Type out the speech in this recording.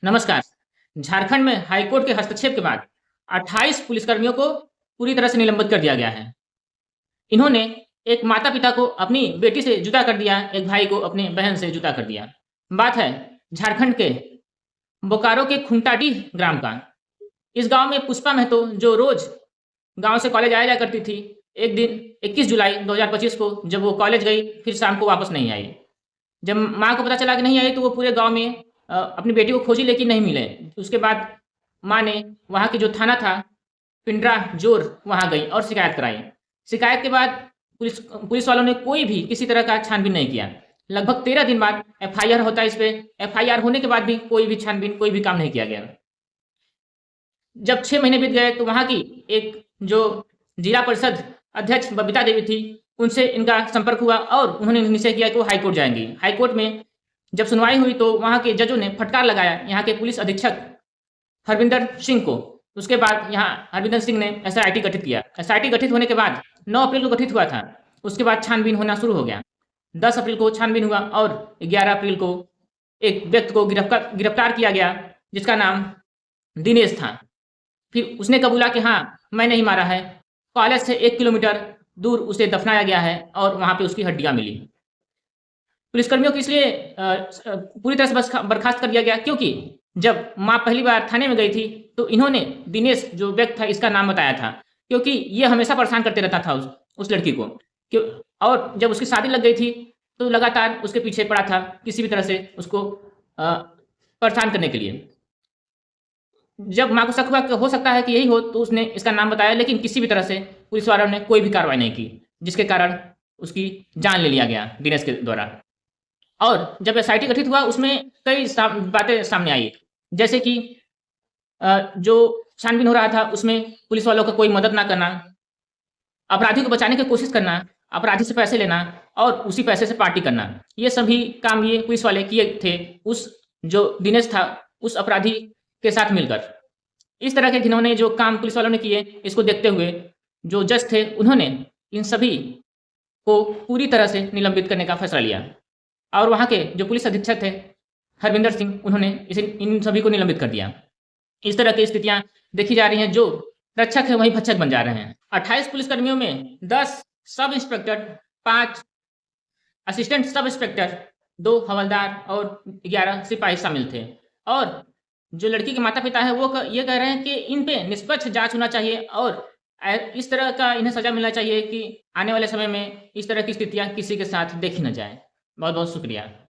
नमस्कार। झारखंड में हाईकोर्ट के हस्तक्षेप के बाद 28 पुलिसकर्मियों को पूरी तरह से निलंबित कर दिया गया है। इन्होंने एक माता-पिता को अपनी बेटी से जुदा कर दिया, एक भाई को अपनी बहन से जुदा कर दिया। बात है झारखंड के बोकारो के खुंटाडीह ग्राम का। इस गाँव में पुष्पा महतो जो रोज़ गाँव से कॉलेज आया-जाया करती थी, एक दिन 21 जुलाई 2025 को जब वो कॉलेज गई, फिर शाम को वापस नहीं आई। जब माँ को पता चला कि नहीं आई तो वो पूरे गाँव में अपनी बेटी को खोजी लेकिन नहीं मिले। उसके बाद माँ ने वहाँ की जो थाना था पिंडरा जोर वहाँ गई और शिकायत कराई। शिकायत के बाद पुलिस पुलिस वालों ने कोई भी किसी तरह का छानबीन नहीं किया। लगभग 13 दिन बाद एफआईआर होता है इस पे। एफआईआर होने के बाद भी कोई भी छानबीन, कोई भी काम नहीं किया गया। जब 6 महीने बीत गए तो वहाँ की एक जो जिला परिषद अध्यक्ष बबीता देवी थी, उनसे इनका संपर्क हुआ और उन्होंने निश्चय किया कि वो हाई कोर्ट जाएँगी। हाई कोर्ट में जब सुनवाई हुई तो वहाँ के जजों ने फटकार लगाया यहाँ के पुलिस अधीक्षक हरविंदर सिंह को। उसके बाद यहाँ हरविंदर सिंह ने एसआईटी गठित किया। एसआईटी गठित होने के बाद 9 अप्रैल को गठित हुआ था। उसके बाद छानबीन होना शुरू हो गया। 10 अप्रैल को छानबीन हुआ और 11 अप्रैल को एक व्यक्ति को गिरफ्तार किया गया जिसका नाम दिनेश था। फिर उसने कबूला कि हाँ, मैंने ही मारा है। कॉलेज से 1 किलोमीटर दूर उसे दफनाया गया है और वहाँ पे उसकी हड्डियाँ मिली। पुलिसकर्मियों को इसलिए पूरी तरह से बर्खास्त कर दिया गया क्योंकि जब माँ पहली बार थाने में गई थी तो इन्होंने दिनेश जो व्यक्ति था इसका नाम बताया था क्योंकि ये हमेशा परेशान करते रहता था उस लड़की को। क्यों और जब उसकी शादी लग गई थी तो लगातार उसके पीछे पड़ा था किसी भी तरह से उसको परेशान करने के लिए। जब माँ को शक हुआ कि हो सकता है कि यही हो तो उसने इसका नाम बताया लेकिन किसी भी तरह से पुलिस वालों ने कोई भी कार्रवाई नहीं की, जिसके कारण उसकी जान ले लिया गया दिनेश के द्वारा। और जब एसआईटी गठित हुआ उसमें कई बातें सामने आई। जैसे कि जो छानबीन हो रहा था उसमें पुलिस वालों का कोई मदद ना करना, अपराधी को बचाने की कोशिश करना, अपराधी से पैसे लेना और उसी पैसे से पार्टी करना। ये सभी काम ये पुलिस वाले किए थे उस जो दिनेश था उस अपराधी के साथ मिलकर। इस तरह के घिनौने जो काम पुलिस वालों ने किए इसको देखते हुए जो जज थे उन्होंने इन सभी को पूरी तरह से निलंबित करने का फैसला लिया। और वहाँ के जो पुलिस अधीक्षक थे हरविंदर सिंह, उन्होंने इन सभी को निलंबित कर दिया। इस तरह की स्थितियाँ देखी जा रही हैं। जो रक्षक है वही भक्षक बन जा रहे हैं। 28 पुलिसकर्मियों में 10 sub inspector, 5 assistant sub inspector, 2 हवलदार और 11 सिपाही शामिल थे। और जो लड़की के माता-पिता हैं वो ये कह रहे हैं कि इन पे निष्पक्ष जाँच होना चाहिए और इस तरह का इन्हें सज़ा मिलना चाहिए कि आने वाले समय में इस तरह की स्थितियाँ किसी के साथ देखी ना जाएँ। बहुत-बहुत शुक्रिया।